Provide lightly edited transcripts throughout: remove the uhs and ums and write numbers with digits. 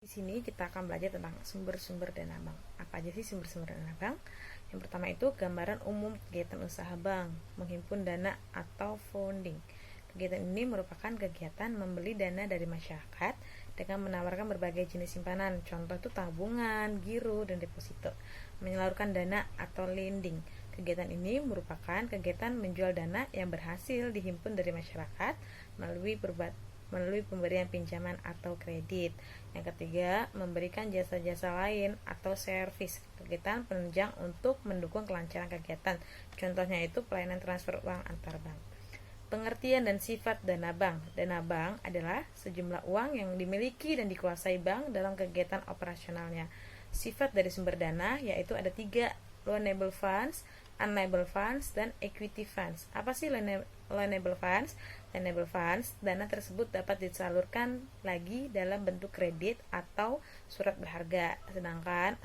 Di sini kita akan belajar tentang sumber-sumber dana bank. Apa aja sih sumber-sumber dana bank? Yang pertama itu gambaran umum kegiatan usaha bank, menghimpun dana atau funding. Kegiatan ini merupakan kegiatan membeli dana dari masyarakat dengan menawarkan berbagai jenis simpanan. Contoh itu tabungan, giro, dan deposito. Menyalurkan dana atau lending. Kegiatan ini merupakan kegiatan menjual dana yang berhasil dihimpun dari masyarakat melalui pemberian pinjaman atau kredit. Yang ketiga, memberikan jasa-jasa lain atau servis, kegiatan penunjang untuk mendukung kelancaran kegiatan. Contohnya itu pelayanan transfer uang antar bank. Pengertian dan sifat dana bank. Dana bank adalah sejumlah uang yang dimiliki dan dikuasai bank dalam kegiatan operasionalnya. Sifat dari sumber dana yaitu ada 3, loanable funds, unliable funds, dan equity funds. Apa sih loanable funds? Loanable funds, dana tersebut dapat disalurkan lagi dalam bentuk kredit atau surat berharga. Sedangkan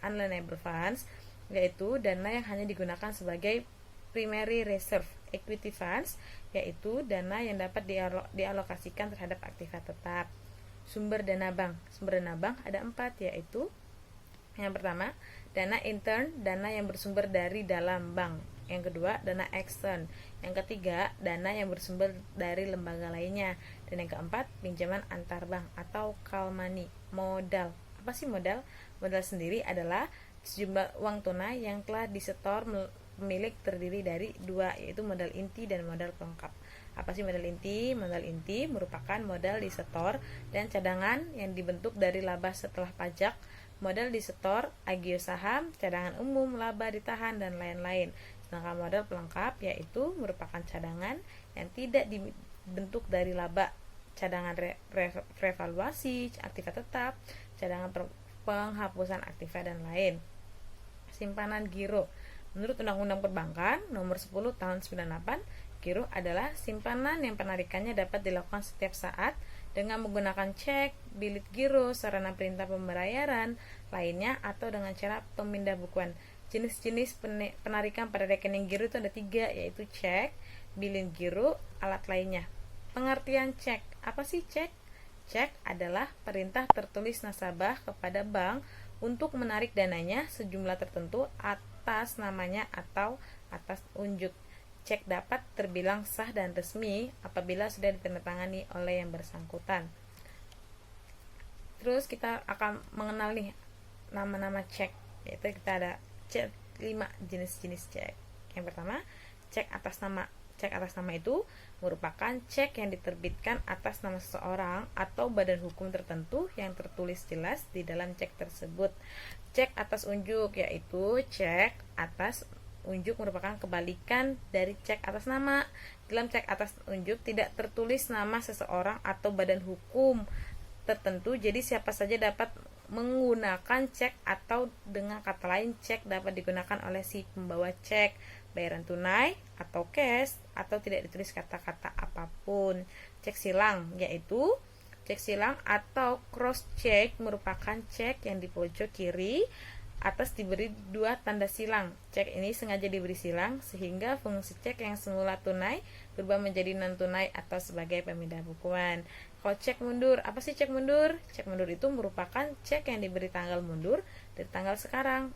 unloanable funds yaitu dana yang hanya digunakan sebagai primary reserve. Equity funds yaitu dana yang dapat dialokasikan terhadap aktiva tetap. Sumber dana bank. Sumber dana bank ada 4, yaitu yang pertama, dana intern, dana yang bersumber dari dalam bank. Yang kedua, dana extern. Yang ketiga, dana yang bersumber dari lembaga lainnya. Dan yang keempat, pinjaman antar bank atau call money. Modal. Apa sih modal? Modal sendiri adalah sejumlah uang tunai yang telah disetor pemilik terdiri dari 2, yaitu modal inti dan modal pelengkap. Apa sih modal inti? Modal inti merupakan modal disetor dan cadangan yang dibentuk dari laba setelah pajak, modal disetor, agio saham, cadangan umum, laba ditahan, dan lain-lain. Sedangkan modal pelengkap yaitu merupakan cadangan yang tidak dibentuk dari laba, cadangan revaluasi, aktiva tetap, cadangan penghapusan aktiva, dan lain. Simpanan giro. Menurut Undang-Undang Perbankan Nomor 10 Tahun 98, giro adalah simpanan yang penarikannya dapat dilakukan setiap saat dengan menggunakan cek, bilet giro, sarana perintah pembayaran lainnya, atau dengan cara pemindah bukuan. Jenis-jenis penarikan pada rekening giro itu ada 3, yaitu cek, bilet giro, alat lainnya. Pengertian cek. Apa sih cek? Cek adalah perintah tertulis nasabah kepada bank untuk menarik dananya sejumlah tertentu atas namanya atau atas unjuk. Cek dapat terbilang sah dan resmi apabila sudah ditandatangani oleh yang bersangkutan. Terus kita akan mengenal nih nama-nama cek, yaitu kita ada 5 jenis-jenis cek. Yang pertama, cek atas nama. Cek atas nama itu merupakan cek yang diterbitkan atas nama seseorang atau badan hukum tertentu yang tertulis jelas di dalam cek tersebut. Cek atas unjuk, yaitu cek atas unjuk merupakan kebalikan dari cek atas nama. Dalam cek atas unjuk tidak tertulis nama seseorang atau badan hukum tertentu, jadi siapa saja dapat menggunakan cek, atau dengan kata lain cek dapat digunakan oleh si pembawa cek, bayaran tunai atau cash, atau tidak ditulis kata-kata apapun. Cek silang, yaitu cek silang atau cross check merupakan cek yang di pojok kiri atas diberi 2 tanda silang. Cek ini sengaja diberi silang sehingga fungsi cek yang semula tunai berubah menjadi non tunai atau sebagai pemindah bukuan. Kalau cek mundur, apa sih cek mundur? Cek mundur itu merupakan cek yang diberi tanggal mundur dari tanggal sekarang.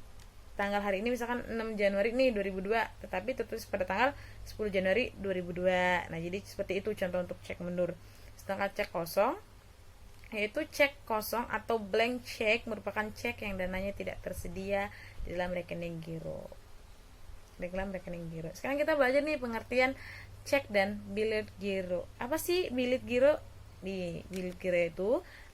Tanggal hari ini misalkan 6 Januari nih 2002, tetapi tertulis pada tanggal 10 Januari 2002. Nah, jadi seperti itu contoh untuk cek mundur. Sedangkan cek kosong, yaitu cek kosong atau blank check merupakan cek yang dananya tidak tersedia di dalam rekening giro. Sekarang kita belajar nih pengertian cek dan bilet giro. Apa sih bilet giro? Di bilet giro itu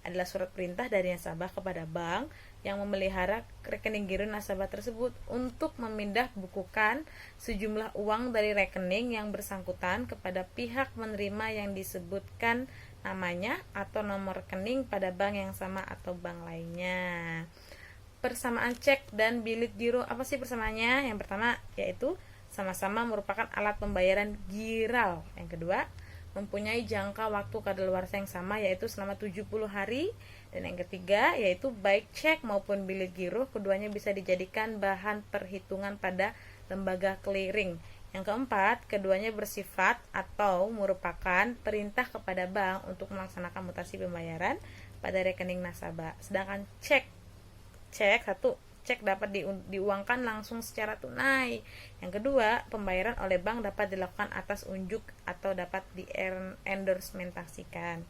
adalah surat perintah dari nasabah kepada bank yang memelihara rekening giro nasabah tersebut untuk memindah bukukan sejumlah uang dari rekening yang bersangkutan kepada pihak menerima yang disebutkan namanya atau nomor rekening pada bank yang sama atau bank lainnya. Persamaan cek dan bilet giro, apa sih persamaannya? Yang pertama yaitu sama-sama merupakan alat pembayaran giral. Yang kedua, mempunyai jangka waktu kadaluarsa yang sama, yaitu selama 70 hari. Dan yang ketiga yaitu baik cek maupun bilet giro keduanya bisa dijadikan bahan perhitungan pada lembaga clearing. Yang keempat, keduanya bersifat atau merupakan perintah kepada bank untuk melaksanakan mutasi pembayaran pada rekening nasabah. Sedangkan cek dapat diuangkan langsung secara tunai. Yang kedua, pembayaran oleh bank dapat dilakukan atas unjuk atau dapat di-endorsementasikan.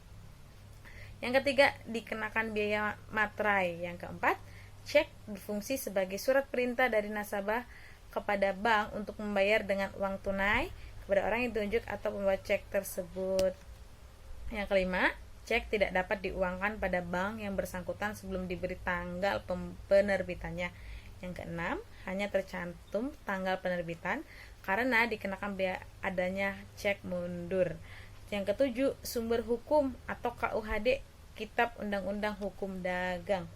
Yang ketiga, dikenakan biaya materai. Yang keempat, cek berfungsi sebagai surat perintah dari nasabah kepada bank untuk membayar dengan uang tunai kepada orang yang ditunjuk atau pembawa cek tersebut. Yang kelima, cek tidak dapat diuangkan pada bank yang bersangkutan sebelum diberi tanggal penerbitannya. Yang keenam, hanya tercantum tanggal penerbitan karena dikenakan biaya adanya cek mundur. Yang ketujuh, sumber hukum atau KUHD, Kitab Undang-Undang Hukum Dagang.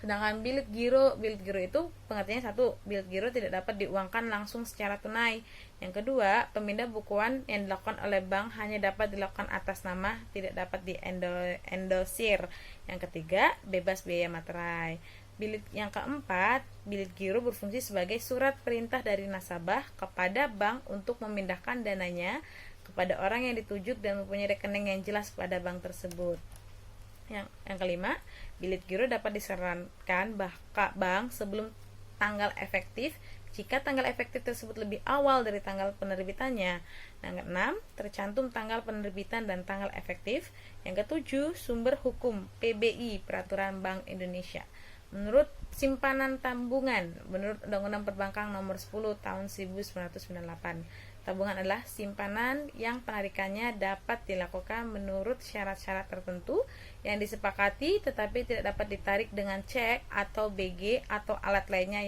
Sedangkan bilet giro itu pengertiannya satu, bilet giro tidak dapat diuangkan langsung secara tunai. Yang kedua, pemindah bukuan yang dilakukan oleh bank hanya dapat dilakukan atas nama, tidak dapat diendosir. Yang ketiga, bebas biaya materai. Yang keempat, bilet giro berfungsi sebagai surat perintah dari nasabah kepada bank untuk memindahkan dananya kepada orang yang ditujuk dan mempunyai rekening yang jelas pada bank tersebut. Yang kelima, bilet giro dapat diserahkan bank sebelum tanggal efektif jika tanggal efektif tersebut lebih awal dari tanggal penerbitannya. Yang keenam, tercantum tanggal penerbitan dan tanggal efektif. Yang ketujuh, sumber hukum PBI, Peraturan Bank Indonesia. Menurut simpanan tabungan, menurut Undang-Undang Perbankan Nomor 10 Tahun 1998, tabungan adalah simpanan yang penarikannya dapat dilakukan menurut syarat-syarat tertentu yang disepakati tetapi tidak dapat ditarik dengan cek atau BG atau alat lainnya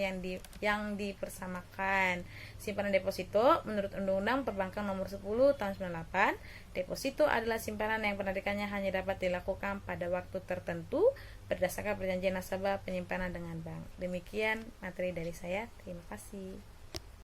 yang dipersamakan. Simpanan deposito menurut Undang-Undang Perbankan Nomor 10 Tahun 98, deposito adalah simpanan yang penarikannya hanya dapat dilakukan pada waktu tertentu berdasarkan perjanjian nasabah penyimpanan dengan bank. Demikian materi dari saya. Terima kasih.